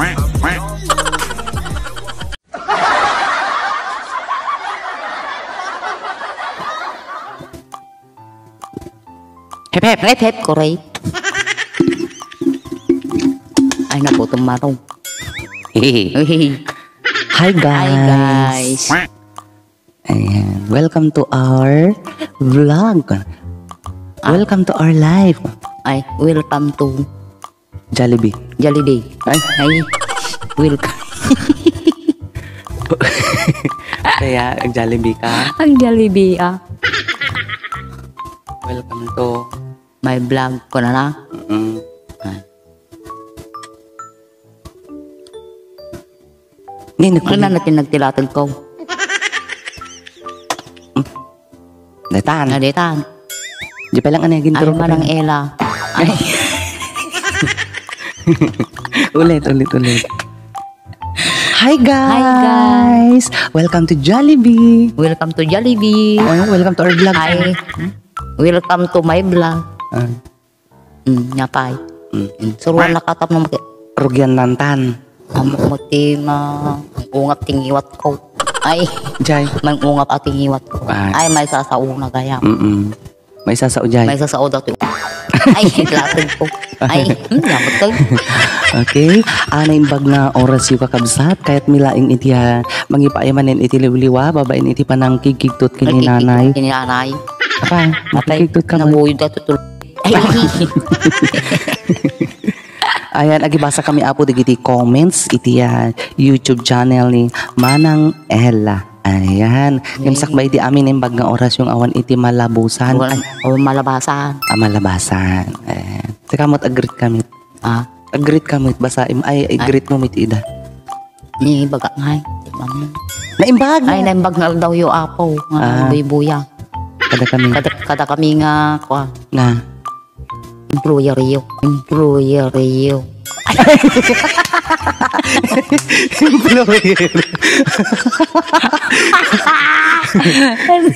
Hep hep hep hep koray. Ay nagutom marong. Hi guys. Ayan. Welcome to our vlog. Welcome to our live. Ay, welcome to Jollibee. Jollibee. Ay, welcome. Kaya Jollibee ka. Ang Jollibee Welcome to my vlog ko na. Hindi Ano na natin nagtilatag ko? Detan. Naditan. Di pa lang anagin Ay, manang Ella. Ay, ulit. Hi guys. Welcome to Jollibee. welcome to Jollibee. Welcome to our vlog. Ay, welcome to my vlog. Nyapay. Suruan nakatap na Rugyan lantan. Ang ungap tingiwat ko. Ay, Jay. may ungap at tingiwat ko. Ay, may sasauna gaya. May sasao Jay. May sasao daw ito. Ay, latag ko. Ay, yamot kayo. Okay. Anay bag na oras yung kakabsat. Kaya't milaing iti mangipaimanin iti liwliwa. Babain iti panang kikigtot kininanay. Kininanay. Apa? Makikigtot ka man. Nabuyod ka tutul. Ay, Ayan, agibasa kami apo digiti comments iti YouTube channel ni Manang Ella. Ayan. Kimsak ba iti amin yung bag nga oras yung awan iti malabusan. O malabasan. Malabasan. Ayan. Teka mo't agreet kami. Agreet kami. Basa agreet mo mit ida. Ni baga ngay. Naimbag. Ay, naimbag na daw yung apo. Buya. Kada kami. Kada kami nga kwa. Na. Employer yo. Employer.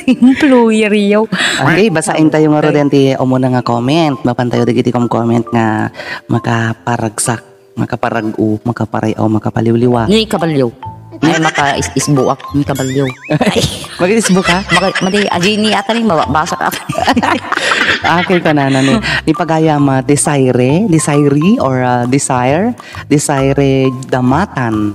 Employer yo. Okay, basain tayo nga rin ti umuna nga comment. Mapantayo digiti comment nga makaparagsak, makaparagu, makaparayaw, makapaliwliwa. Ni kabalyo. Ay maka-isbuak ni kabalyo. Mag-isbo ka? Madi ajini ata ni mabasa ka. Okay ka na ni pagayam desire or desire damatan.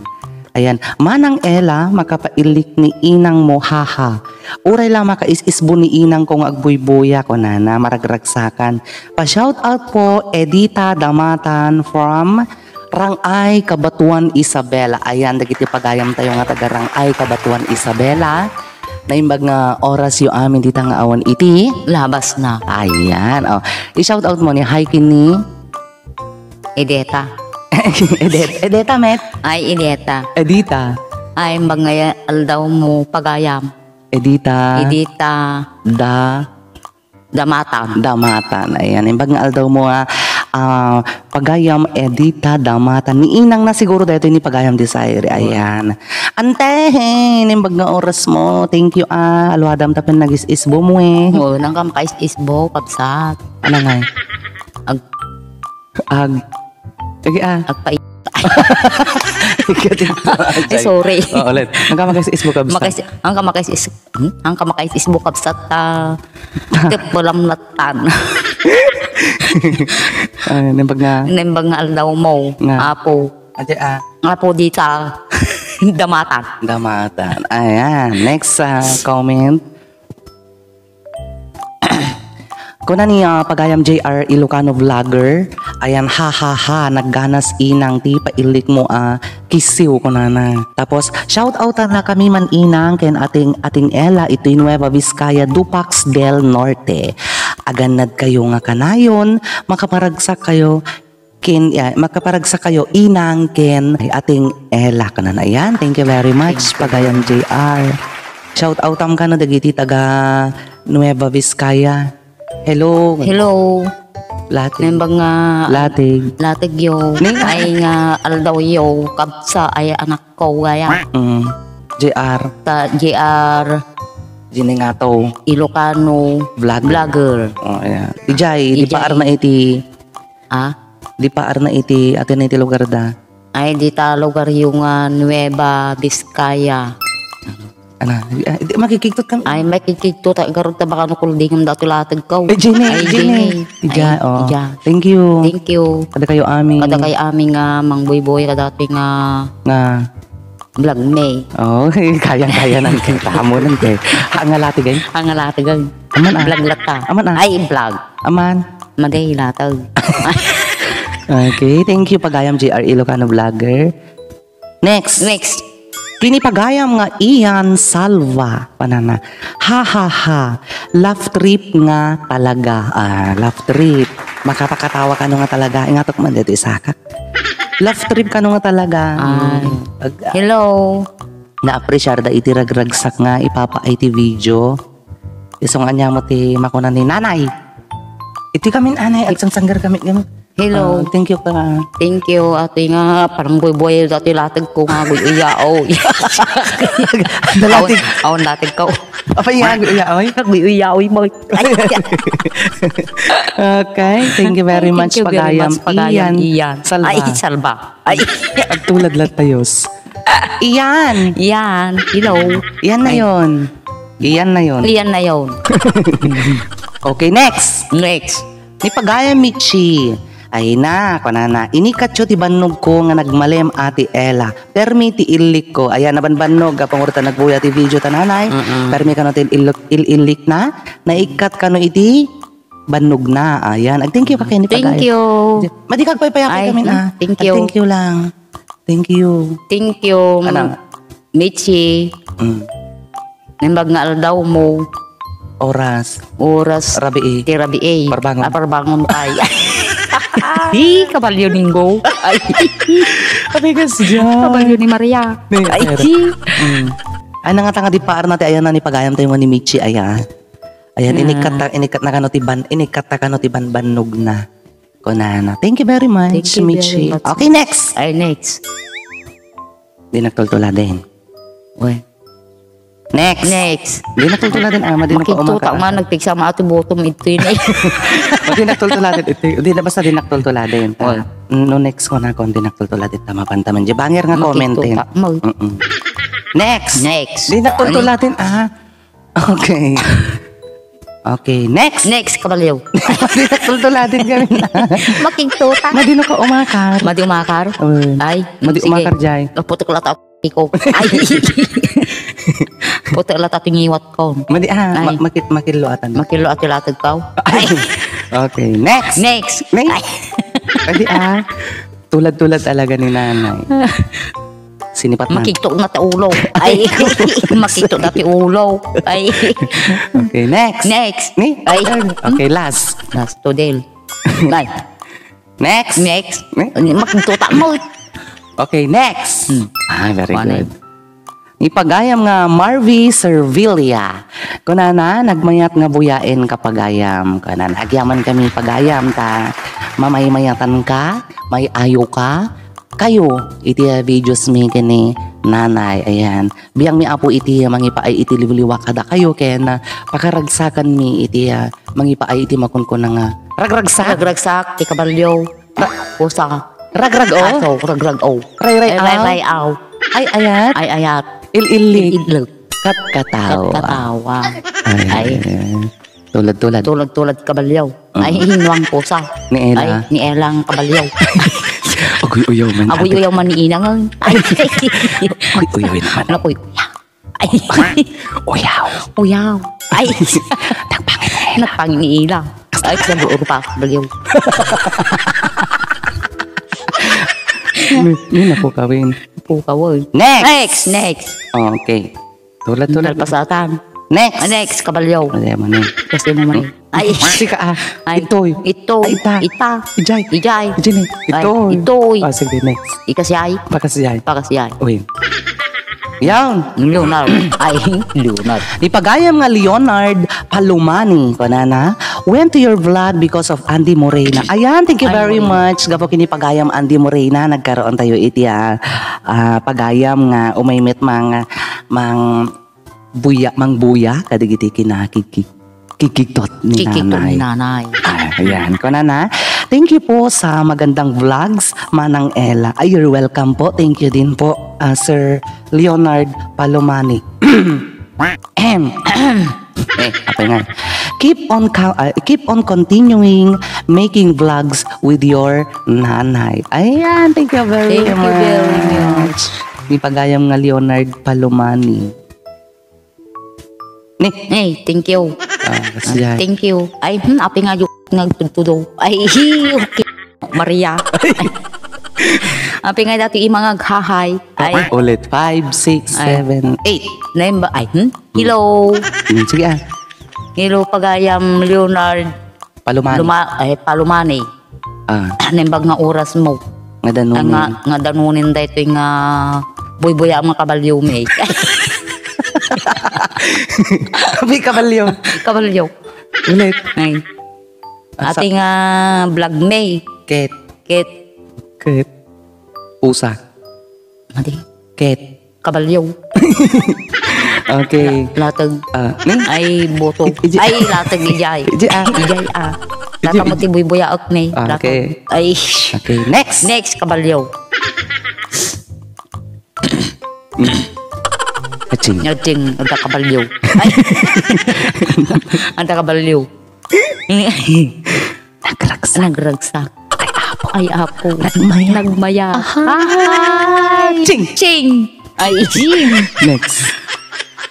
Ayan, Manang Ella makapailik ni inang mo haha. Uray lang makaisisbo ni inang kong agbuybuya ko na maragragsakan. Pa-shout out po Edita Damatan from Rangay, Cabatuan, Isabela. Ayan, dagiti pagayam tayo nga taga Rangay, Cabatuan, Isabela. Naimbag nga oras yung amin dita nga awan iti. Labas na. Ayan, i-shout out mo ni hi kini Edeta. Edeta, met. Ay, Edeta. Edita. Ay, bagay aldaw mo pagayam. Edita. Damatan. Ayan, imbag nga aldaw mo pagayam Edita Damatan. Ni inang na siguro dito ni pagayam desire. Ayan. Ante, imbag nga oras mo. Thank you alwadam tapen nagis-isbo mo Oo, nang ka makais-isbo, kapsat. Ano nga? Sige Agpa Ay, sorry. Ulit. Ang kamakais-isbo kabsat. Ang kamakais-isbo kabsat tip walang latan. Nimbag nga aldaw mo. Apo. Apo dito. Damatan. Ayan. Next comment. Kuna ni pagayam JR Ilocano vlogger. Ayan, nagganas inang ti pailik mo kisiw ko na. Tapos shout out na kami man inang ken ating Ella ito'y Nueva Vizcaya, Dupax del Norte. Aganad kayo nga kanayon, makaparagsak kayo inang ken ating Ella kanan. Ayan, thank you very much pagayam JR. Shout out ka na dagiti taga Nueva Vizcaya. Hello. Latig. Nembang nga latig yo. Ay nga aldaw yo kabsa ay anak ko gaya. JR Jiningato Ilocano vlogger. Ayan. Di paar na iti. Di paar na iti atin iti lugar da. Ay, dita lugar yung Nueva Vizcaya. Ano, makikiktot kami. Ay, may kikito tayo karoon ta baka nukuldingam dato latag ko. Jenny, Ay, Jenny. Ija, oh. Ija. Thank you. Thank you. Kada kayo amin. Kada kay aming Mang Boy kadati nga Nga. vlog May. Oh, kayang-kaya nang kita mo lang kay. Hangalati gay. Ang latag. Aman ah. Vlog lata. Aman ah. Ay, vlog. Aman. Maday latag. Okay, thank you Pagayam JR Ilocano Vlogger. Next. Next. Kini Pagayam nga Ian Salva. Panana. Ha ha ha. Laugh trip nga talaga. Laugh trip. Makapakatawa ka nga talaga. Ingatok man dito isakak. Laugh trip ka nga talaga. Hello. Na-appreciate da iti ragragsak nga ipapa IT video. Isong anya mo ti makunan ni nanay. Iti kami anay at sanggar kami. Hello. Thank you pa. Thank you. Ate nga, parang boy dati latag ko nga. Guyuyao. Dalatig. Awan latag ko. Apa yan? Oy. Guyuyao mo. Okay. Thank you very much Thank you very Pagayam. much, Pagayam. Iyan. Salva. Ay, salba. Ay. At tulad latayos. Iyan. Yan. Hello. Iyan na yon. Iyan na yon. Iyan na yun. Okay, next. Next. Ni Pagayam Michi. Ay na, kanana. Inikatyo ti bannog ko nga nagmalem ati Ella. Permi ti ilik ko. Ayan, nabanbannog. Kapangurta nagbuya ti video tananay. Permi ka no ti ilik na. Naikat ka no iti bannog na. Ayan. Thank you pa kayo ni Pagayam. Thank you. Madikag payapay kami na. Thank you. Thank you lang. Thank you. Thank you. Ano? Michi. Nimbag nga aldaw mo. Oras. Rabi A. Parbangon. Parbangon tayo. Hi, kabalyo ninggo. Ay. Sabi ka siya. Kabalyo ni Maria. Ay. Ay nga tanga di paar natin ayan na ni Pagayam tayo ni Michi ayan. Ayan inikat na kano ti bannog na. Kunana. Thank you very much, Thank you Michi. very much. Okay, next. Ay, next. Di nagtultula din. Uy. Next. Di nagtultula din di Makito ta nga nagpigsa ma ati bottom ito yun eh. Di nagtultula din. Di na basta di nagtultula din. No next ko na kung di nagtultula din tama pantaman. Di banger nga commentin. Next. Di nagtultula din Okay. Okay, next. Next, kabalyo. Di nagtultula din kami na. Makito ta. Madino ka umakar. Madi umakar? Ay, Madi umakar jay. Puti ko lata ko. Ay. Puti lata tingiwat ko. Madi makiloatan. Makilo ati latag ko. Ay. Okay, next. Next. Pwede tulad-tulad talaga ni nanay. Sinipat man. Makito nga ta ulo. Ay. Makito dati ulo. Ay. Okay, next. Ni? Ay. Okay, last. Last to Del. Ay. Next. Makito ta mo. Okay, next. Very Manay. good. Ipagayam nga Marvy Servilia. Kunana, nagmayat nga buyain ka Pagayam. Kunana, agyaman kami Pagayam ta. Mamay-mayatan ka, may ayo ka. Kayo, iti videos mi kini nanay. Ayan. Biyang mi apo iti mangipaay iti liwliwa kada kayo. Kaya na pakaragsakan mi iti mangipaay iti makunkuna nga. Ragragsak? Ragragsak, ti kabalyo. Pusa. Ragrag-o? Aso, ragrag-o. Ray-ray-aw? Ray-ray-aw. Ay, ayat? Ay, ayat. Il-ilig? Il-ilig. Kat-katawa. Katawa. Ay. Tulad-tulad. Tulad kabalyaw. Ay, hinwang pusa. Ni Ella. Ay, ni Elang kabalyaw. Agoy-uyaw man. Agoy-uyaw man ni Inang. Ay, Agoy-uyaw naman. nakoy. Ay, Uyaw. uyaw. Ay, Nagpangit. nagpangin ni Ila. Ay, sa buo pa kabalyaw. Ni na po kawin. Pukawoy. Next. Next. Okay. Tulad-tulad. Talpasatan. Next. Next, kabalyaw. Ano mo na? Kasi mo man. Ay, Sika ay, Itoy. Ito. Ay, ita. Ita. Ijay. Ijay. Ijay. Itoy. Itoy. Sige, next. Ikasiyay. Pakasiyay. Pakasiyay. Uy. Yan. Leonard. Ay, Leonard. Ipagayam nga Leonard Palumani. Kunana, went to your vlog because of Andy Morena. Ayan, thank you very much. Gapo kini pagayam Andy Morena. Nagkaroon tayo iti pagayam nga umaymit mang buya kadigiti kinakikiktot ni Kikikto nanay. ni nanay. Ayan, kunana. Thank you po sa magandang vlogs, Manang Ella. Ay, you're welcome po. Thank you din po, Sir Leonard Palomani. Apa nga? Keep on continuing making vlogs with your nanay. Ayan, thank you very much. Ni pagayam nga Leonard Palomani. Hey, thank you. Kasya. Thank you. Ay, api nga yung nagtutudo. Ay, okay. Maria. Api nga dati mga hahay. Ay, Ulit. 5, 6, 7, 8. name ba? Ay, hello. Sige Hello, pagayam Leonard Palomani. Palomani. Nembag nga oras mo. Nga danunin. Nga danunin da ito yung buy-buya mga kabalyo may. May kabalyo. Kabalyo. Ulit. Ay. Ating vlog may. Ket. Pusa. Mati. Ket. Kabalyo. Okay. Latag. Ay, boto. Iji- Ay, latag ijay. Ijay. Latag mo ti buy-buya at may. Okay. Ay. Okay, next. Next, kabalyo. Kaching. Nyating, anta kabalyo. Ay. Anta kabalyo. Nagragsak. Ay, apo. Nagmaya. Ay. Ching. Ay, ching.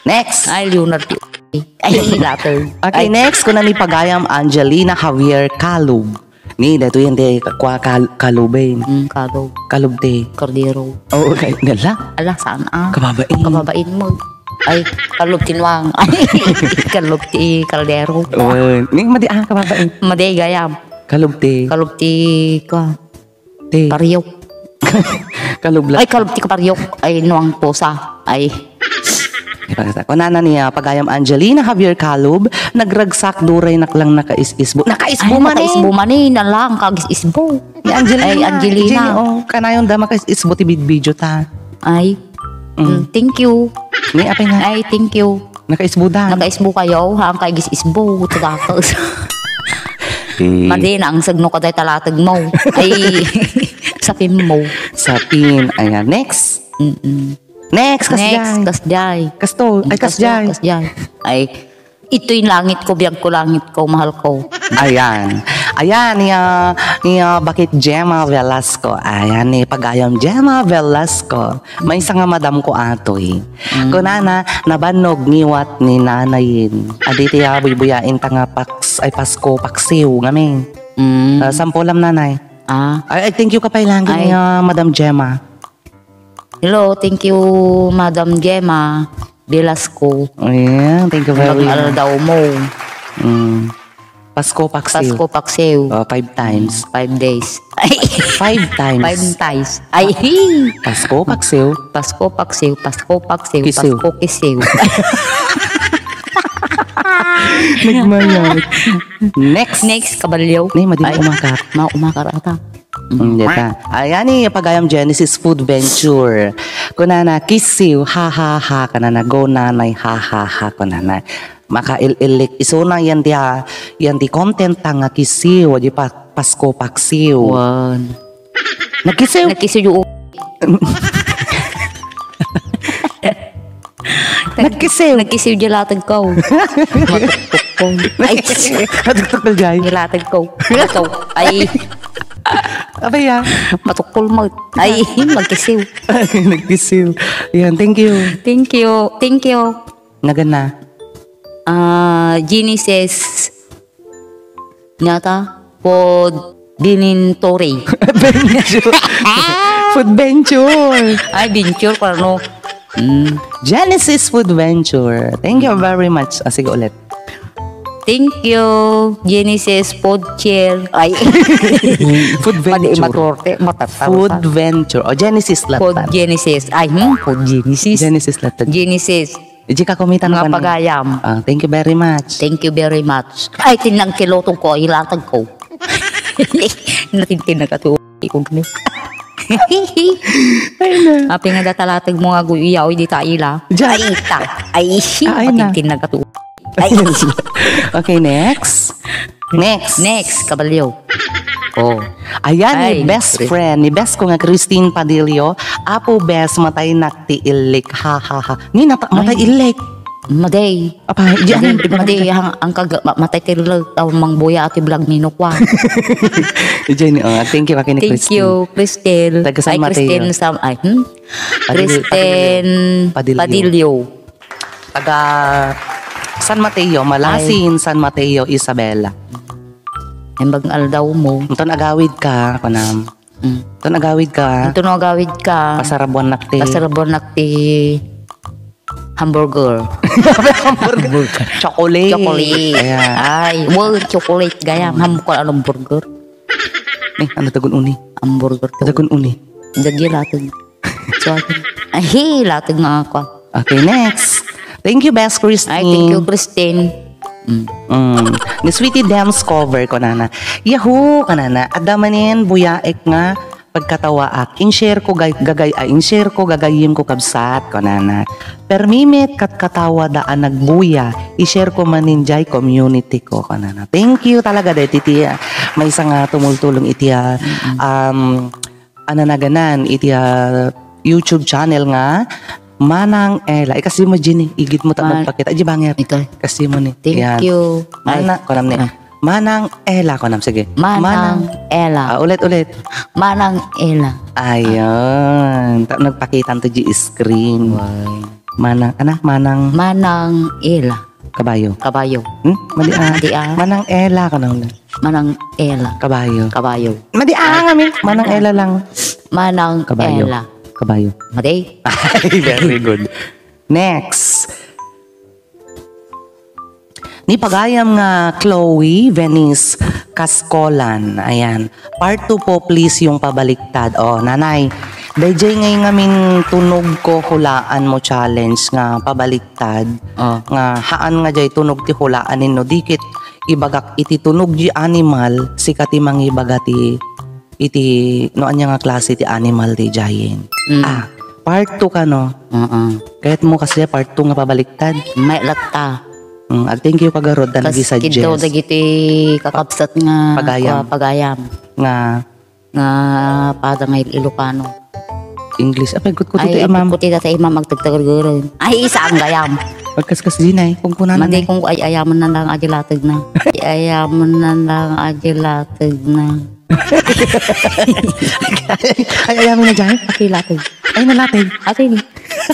Next. Ay, Leonard. Ay, later. Okay, next ko na ni pagayam Angelina Javier Calub. Ni dato yan de kwa Calubin. Kado. Calubde. Cordero. Oh, okay. Nala. Ala, saan Kababain. Kababain mo. Ay, kalub tinwang. Ay, kalub ti kaldero. Oh, ni madi kababain. Maday gayam. Calubde. Kalub ti kwa. Te. Paryok. Kalubla. Ay, kalub ti kaparyok. Ay, nuang posa. Ay. Kunana niya pagayam Angelina Javier Calub nagragsak duray naklang nakaisisbo. Nakaisbo man eh. Nakaisbo man eh. Nalang kag-isbo. Ni Angelina. Ay, Angelina. Oh, kanayon da makaisisbo ti video ta. Ay. Thank you. Ni apay nga. Ay, thank you. Nakaisbo da. Nakaisbo kayo. Hang kag-isbo. Tagakos. Madi na ang sagno ka tayo talatag mo. Ay. Sapin mo. Sapin. Ayan. Next. Next, kasjay. Kasto, ay kasjay. Ay, ito yung langit ko, biyag ko langit ko, mahal ko. Ayan, niya bakit Gemma Velasco. Ayan, ni pagayam Gemma Velasco. May isa nga madam ko ato eh. Kunana, nabanog niwat ni nanayin. Aditi buy-buyain ta nga Pasko, paksiw, ngamin. Sampulam nanay. Ay, thank you kapay lang ni Madam Gemma. Hello, thank you, Madam Gemma Velasco. Ayan, thank you very much. Mag-alal daw mo. Pasko, paksiw. 5 times. 5 days. Ay, 5 times. 5 times. Ay, Pasko, paksiw. Pasko, paksiw. Kisiw. Pasko, kisiw. Nagmayat. Next, kabalyo. Ni, madi umakar. Umakar ata. Dita. Ayan ni pagayam Genesis Food Venture. Kunana kisiw ha ha ha kanana go nanay ha ha ha kunana. Makaililik isuna yan di content nga kisiw di pa Pasko paksiw. Wan. Nagkisiw yung Nagkisiw dilatag ko. Matuktok ko. Ay, Matuktok jay. dilatag ko. Ay, Abay ya. matukol mo. Ay, magkisiw. Nagkisiw. Yan, thank you. Thank you. Nagana. Genesis Nyata pod Binintori. Food Venture. Ay, venture parang Genesis Food Venture. Thank you very much. Sige ulit. Thank you, Genesis Podchair. Ay, Food Venture. matorte, matatawa. Food Venture. O Genesis Pod latan. Genesis. Ay, Pod Genesis. Genesis latan. Genesis. Iji ka kumita na Mga pagayam. Thank you very much. Thank you very much. Ay, tinang kilotong ko, ilatag ko. Natintin na katuwa. Ikong kani. Api nga datalatag mo nga guyaw, hindi taila. Diyan. Ay, ta. Ay, Ay, na. matintin na katuwa. Ay, Okay, next. next, kabalyo. Oh. Ayan, Ay, ni best friend, ni best ko nga Christine Padillo. Apo best, matay nakti ilik. Ha, ha, ha. Ni matay ilik. Maday. Apa, di ano? Maday, ang matay tilo mang buya ati vlog minukwa. Diyan, thank you kay ni Thank Christine. you, Cristel. Taga San Ay, Mateo. Cristel Sam, ay, Kristen Padillo. Taga San Mateo, Malasin, San Mateo, Isabela. Ay, bagal daw mo. Ito nagawid ka, kanam. Ito nagawid ka. Ito no gawid ka. Pasarabuan nakti. Pasarabon nakti hamburger. Hamburger. Chocolate. Chocolate. Ayan. Ay, chocolate gayam. Hamukol anong burger? Ano tagun uni? Hamburger to. Tagun uni. Dagi latag. So, ay, latag nga ako. Okay, next. Thank you, best Christine. Ay, thank you, Christine. Ni Sweetie Dams cover ko nana. Yahoo kanana. Adamanin buyaek nga pagkatawaak. In-share ko gagayim ko kabsat ko nana. Permimit kat katawa daan nagbuya. I-share ko maninjay community ko kanana. Thank you talaga dahil itiya. May isang tumultulong itiya. Ananaganan itiya YouTube channel nga. Manang Ella. Kasi mo Ginny. Igit mo magpakita. Di bangir. Ito. Kasi mo ni. Thank you. Konam ni. Manang Ella konam. Sige. Manang Ella. Ulit. Manang Ella. Ayun. Nagpakita to di screen. Manang Manang Ella. Kabayo. Kabayo. Madi Madi ah. Manang Ella konam. Manang Ella. Kabayo. Kabayo. Madi kami. Manang Ella lang. Manang Kabayo. Ella. Kabayo. Maday. Very good. Next. Ni pagayam nga Chloe Venice Cascolan. Ayan. Part 2 po please yung pabaliktad. Nanay. DJ ngay ngamin tunog ko hulaan mo challenge nga pabaliktad. Nga haan nga jay tunog ti hulaan no dikit ibagak iti tunog di animal sikati mangibagati iti no anya nga klase ti animal ti jayin. Part 2 ka no. Kahit mo kasi part 2 nga pabaliktad. May latta. Thank you kagarod na nag-suggest. Kinto dagiti kakabsat nga pagayam. Nga pada nga Ilocano. English. Apay kuti Ay, imam. kuti dati imam magtagtagagurin. Ay, isa ang gayam. Pagkaskas din ay. Kung kunan Mandi kung ay ayaman na lang ajilatag na. Ayaman na lang ajilatag na. Ay, ayamin na dyan. Ati latag. Ay, nalatag. Ati ni.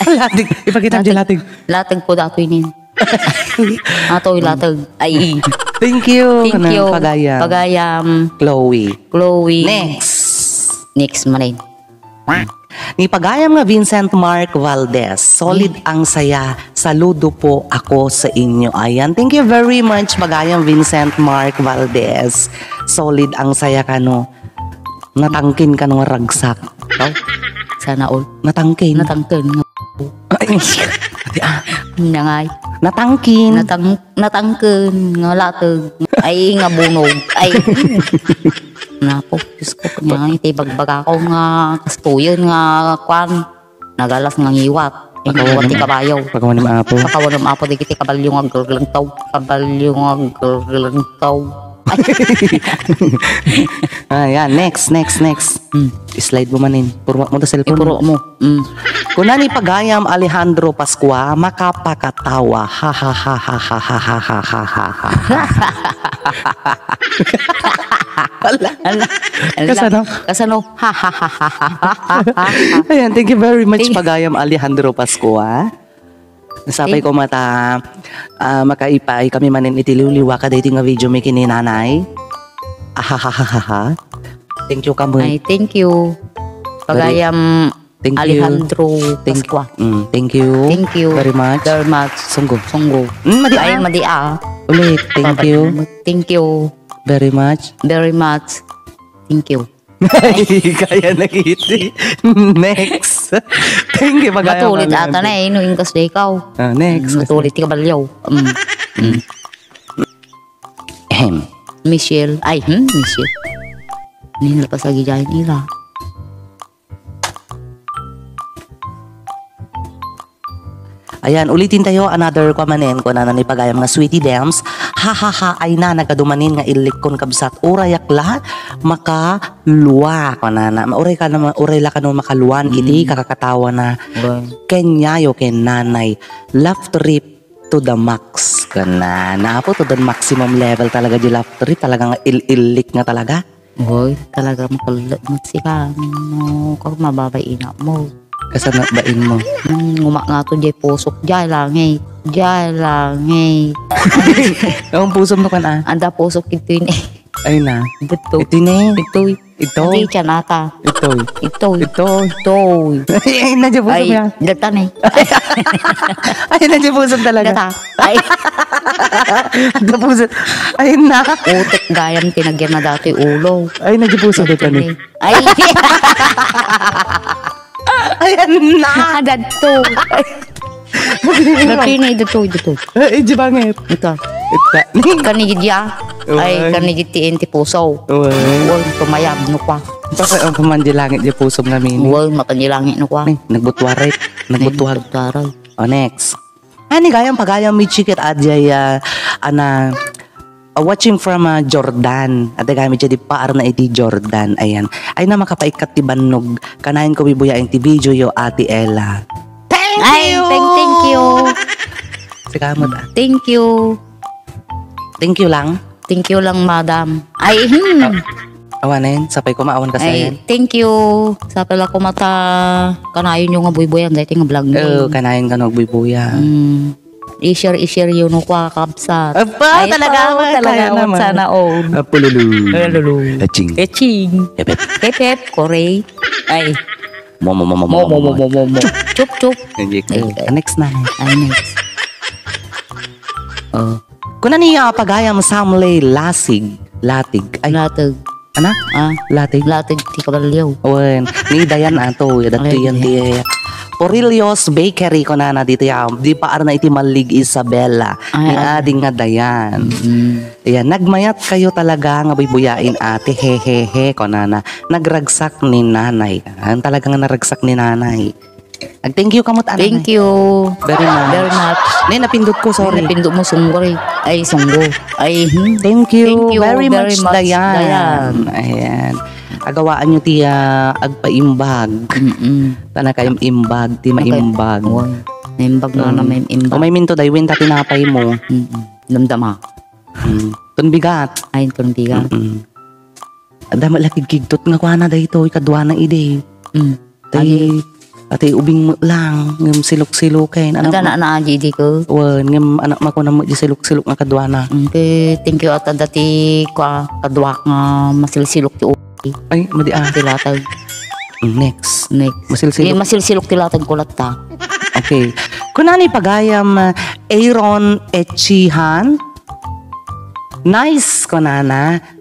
Latag. Ipakita dyan latag. Latag po dato inin. Ato'y latag. Ay. Thank you. Thank you. Pagayam. Pagayam. Chloe. Next manin. Ni pagayam nga Vincent Mark Valdez. Solid ang saya. Saludo po ako sa inyo. Ayan. Thank you very much pagayam Vincent Mark Valdez. Solid ang saya ka no. Natangkin ka nung ragsak. Sana all. Natangkin. Natangkin nga. Nangay. Natangkin. Natangkin nga latag. Ay nga bunog. Ay. Napo, Diyos ko. Nga iti bagbag ako nga kastuyon nga kwan. Nagalas nga ngiwat. Ngiwat ti kabayaw. Pagkawan ng apo. Pagkawan ng apo. Di kiti kabalyo nga gaglantaw. Kabalyo nga gaglantaw. Ayan, next. Slide mo manin. Puro mo ta cellphone. Ipuro mo. Kuna ni pagayam Alejandro Pascua, makapakatawa. Ha ha ha ha ha ha ha ha ha ha ha. Kasano? Ha ha ha ha ha ha. Ayan, thank you very much pagayam Alejandro Pascua. Nasapay ko mata makaipay kami manin itiliwliwa ka dating nga video may kininanay. Ahahahaha. Thank you kamoy. Ay, thank you. Pagayam Thank you. Alejandro Pascua. Thank you. Thank you. Very much. Very much. Sunggo. Madi ay, madi ah. Ulit. Thank you. Thank you. Very much. Very much. Thank you. Kaya nakiti. Next. Thank you. Matulit ata na eh. Inuing kas na ikaw. Next. Matulit ti kabalyaw. Michelle. Ay, Michelle. Nihil pa sa gijahin nila. Ayan, ulitin tayo another kumanen ko na nanipagayam nga Sweetie Dams. Ha ha ha ay na nagadumanin nga ilikon kabsat urayakla makaluwa ko na uray la ka no makaluwan iti kakakatawa na kenyayo ken nanay love trip to the max kana na po to the maximum level talaga di love trip talaga nga il-ilik nga talaga. Hoy, talaga makulit si ka. No, kung mababayin na mo. Kasana bain mo? Ngumak nga to jay pusok jay langay. Jay langay. Ang pusom no kan Anda pusok ito yun eh. Ay na. Ito. Ito ni. Ito. Hindi siya nata. Ito. Ito. Ay, nandiyan pusom Ay, niya. datan eh. Ay, nandiyan pusom talaga. Data. Ay. Nandiyan pusom. Ay, na. Utik gayam tinagyan na dati ulo. Ay, nandiyan pusom dito ni. Ay. Ayan na. Dadto. Dati na dito. Ay, di bangit. Ito. Ita. Kanigid ya. Ay, kanigid TNT puso. Uy. Uy, tumayab no kwa. Baka ang pamandi langit di pusom namin. Uy, matanyilangit no kwa. Nagbutwarit. Nagbutwar. Taray. O, next. Ani gayang pagayang may chikit adyay watching from Jordan. At gami di paar na iti Jordan. Ayan. Ay na makapaikat ti bannog. Kanahin ko bibuyain ti video yo Ate Ella. Thank you. Sikamot Thank you. Thank you lang. Thank you lang, madam. Ay, Awanin, sapay ko maawan ka sa Ay, thank you. Sa pala ko mata kanayon yung nga buy-buyan dahil nga vlog Oo, kanahin ka nagbibuya. I-share yun no kwa kapsat. Apa, Ay, talaga ito, naman. talaga Kaya naman. sana own. Pululu. Lulu. Aching. Eching. Yepep. Pepep, kore. Ay, Mo. Chup. Next na. Ay, next. Oh, Kuna niya pagayam samlay latig. Ay, latag. ana? Latig. Latag ti kabalyaw. Wen, ni Dayan ato, dati Ay, yan ti Porilios Bakery ko na dito yan. Di pa na iti Malig Isabela. Ni ading nga Dayan. Ayan, nagmayat kayo talaga nga buyain ate, hehehe ko na nagragsak ni nanay. Talaga nga naragsak ni nanay. Thank you kamot anay. Thank you. Very much. Very much. Nay, napindot ko, sorry. Napindot mo sunggo rin. Ay, sunggo. Ay, Thank you, Thank you very very much, much, Dayan. Ayan. Agawaan nyo ti agpaimbag. Tana kayong imbag, ti maimbag. Naimbag na may O imbag. may minto day, win ta tinapay mo. Damdama. Tunbigat. Ay, tundiga. Adama lakigigtot nga kwa na day to, ikadwa na ide. Tay, ate ubing mo lang, ngam silok-silokin. Ano na aji di ko. Wan, ngam anak ma ko na mo di silok-silok nga kadwa na. Okay, thank you at dati kwa kadwak nga masilsilok ti Ay, madi tilatag. Next. Next. Masilsilok. Masilsilok tilatag kulat ta. Okay. Kunani pagayam Aaron Echihan. Nice ko na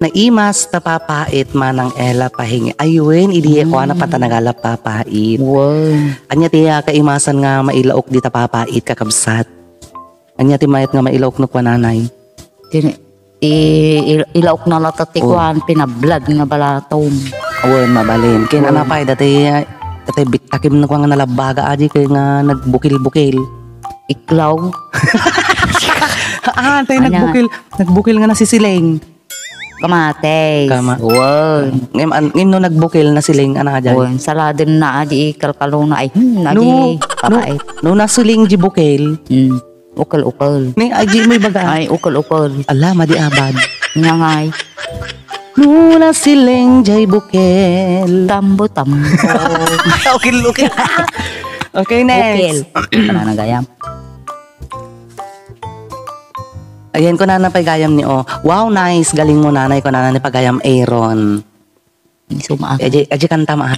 naimas tapapait manang Ella pahingi. Ayun, idiye ko na patanagala papait. Wow. Anya tiya kaimasan nga mailaok di tapapait kakabsat. Anya ti mayat nga mailaok no nanay. Ilaok na latatikuan, pinablad nga balatom. Awan, mabalin. Kaya nanapay, dati bitakim na ko nga nalabaga aji kaya nga nagbukil-bukil. Iklaw. Tayo nagbukil nga na si Sileng. Kamates. Wow. Ngayon no nagbukil na Sileng, ana ka dyan? Wow. Saladin na aji kalkalo na ay, aji papait. No nasuling di bukil. Ukal-ukal. Ni aji may baga. Ay, ukal-ukal. Ala, madi abad. Ngangay. Nuna sileng jay bukel. Tambo-tambo. Okay. Okay, next. Bukil. Nagayam. Ayan ko na napagayam ni Wow, nice. Galing mo nanay ko na pagayam Aaron. Sumaat. Aji kanta ma.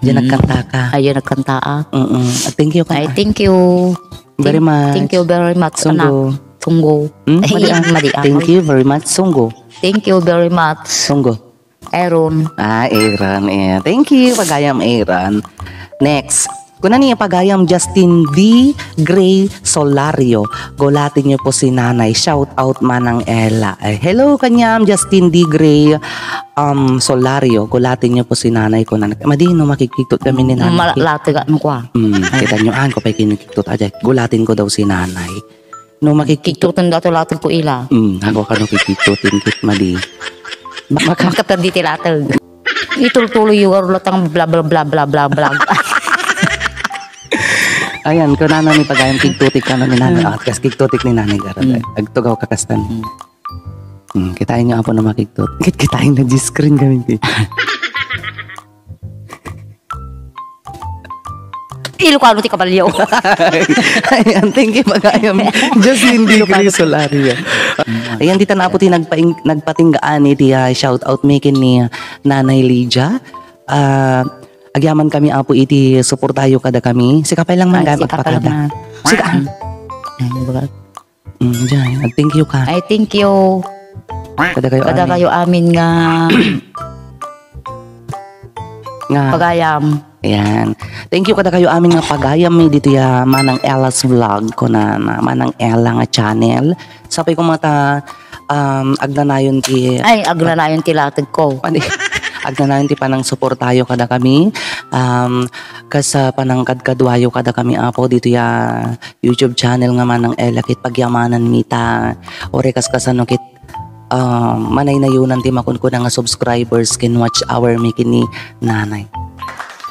Aji nagkanta ka. Ay, nagkanta ah. Thank you ka. Ay, thank you. Very much. Thank you very much, Sunggo. anak. Sunggo. Madiang. Thank you very much, Sunggo. Thank you very much, Sunggo. Aaron. Aaron. Yeah. Thank you, pagayam Aaron. Next. Kuna niya pagayam Justin D. Gray Solario. Gulatin niyo po si nanay. Shout out manang Ella. Hello kanyam Justin D. Gray Solario. Gulatin niyo po si nanay ko. Madino makikiktot kami ni nanay. Malati ka nung kwa. Kita nyo ko pa kinikiktot aja. Gulatin ko daw si nanay. No makikiktot. Kiktutan dato latin ko ila. Ako ka no kikiktotin kit madi. Makapagdi tilatag. Ituloy yung arulot ang bla bla bla bla bla bla. Ayan, kung nana ni pagayam kigtutik ka ni nanay. At kas kigtutik ni nanay garad. Agtugaw kakastan. Kitain niyo apo na makigtut. Kitain na G-screen kami. Ilocano ti kabalyo. Ayan, thank you pagayam. Just hindi Solaria. Ayan, dito na po nagpatinggaan ni shout out making ni Nanay Lydia. Agyaman kami apo iti suportayo kada kami. Sikapay lang man gamit pakada. Sika. Diyan, thank you ka. Ay, thank you. Kada kayo amin nga pagayam. Ayan. Thank you kada kayo amin nga pagayam mi dito ya Manang Ella's vlog ko na Manang Ella nga channel. Sapay ko mata agnanayon ti agnanayon ti latag ko. Agnanayon ti panang suportayo kada kami. Kasa panang kadkadwayo kada kami apo dito ya YouTube channel nga Manang Ella kit pagyamanan mita. Ore kaskasano kit manay na yunan ti makunkuna nga subscribers can watch our making ni nanay.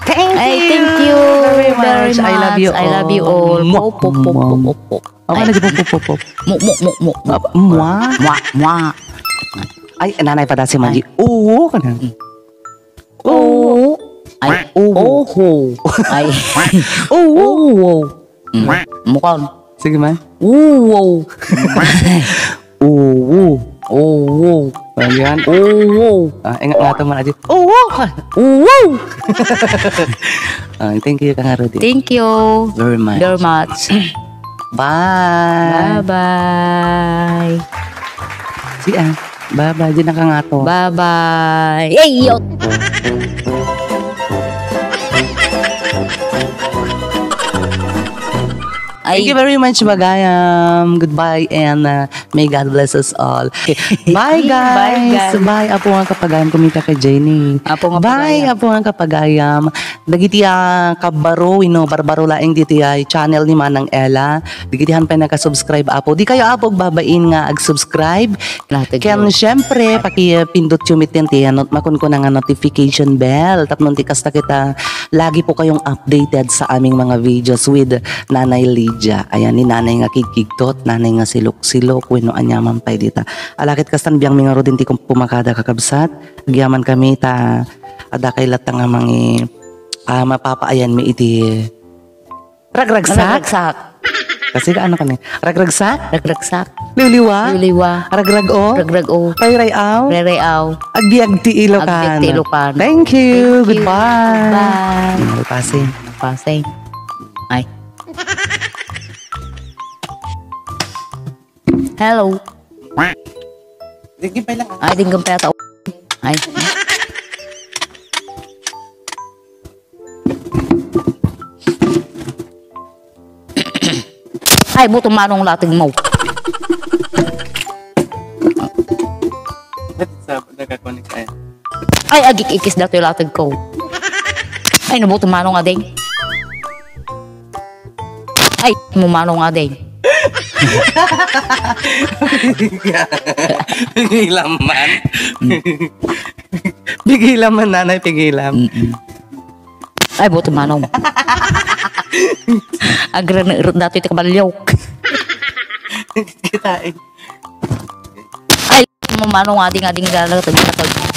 Thank you very much. I love you all. I love you all. Pop. Apa na pop. Mua. Ay, nanay pa si Manji. Oo, kanan. Oo. Ay, oho. Ay. Oo. Mukhang. Sige man. Oo. Oo. Yan. Oo. Ingat nga man aja. Oo. Thank you Kang Rudy. Thank you Very much. Bye. Bye. Siya. Bye. Di na ka nga to. Bye. Hey, yo. Thank you very much, Bagayam. Goodbye and may God bless us all. Okay. Bye, guys. Bye, apo nga kapagayam. Kumita ka, Jenny. Bye, apo nga kapagayam. Dagiti kabaro, barbaro laing diti channel ni Manang Ella. Digitihan pa nakasubscribe apo. Di kayo apo babain nga ag-subscribe. Ken syempre, pakipindot yumitin ti makun ko na nga notification bell. Tapnon ti kasta kita lagi po kayong updated sa aming mga videos with Nanay Lydia. Ayan, ni nanay nga kikigtot, nanay nga silok-silok, wino anyaman pa dita. Alakit kastan biyang mga rodin ti kung pumakada kakabsat. Agyaman kami ta, ada kay latang nga mga mapapaayan mi iti ragragsak. Kasi ano ka ni? Ragragsak? Liliwa? Ragrag-o? Ray-ray-aw? Agbiag ti Ilocan. Thank you. Goodbye. Pasing. Ay. Hello. Digimpay lang. Ay, digimpay ata. Ay. Ay, buto manong lating mo. Ay, agik-ikis dato yung lating ko. Ay, nabuto manong ading. Ay, mumanong ading. Pigilaman nanay, pigilam. Ay, buto manong. Agra na irot dato ito kabalyok. Kitain. Ay, mumanong ading lalatag.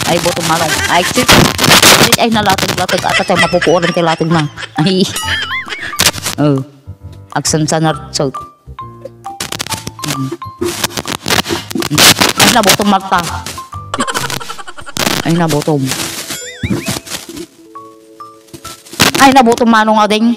Ay, buto manong. Ay, nalatag. At tayo mapupuoran tayo latag na. Ay. Agsansan na salt. Ay, nabotong Marta. Ay, nabotong. Ay, nabotong manong ading.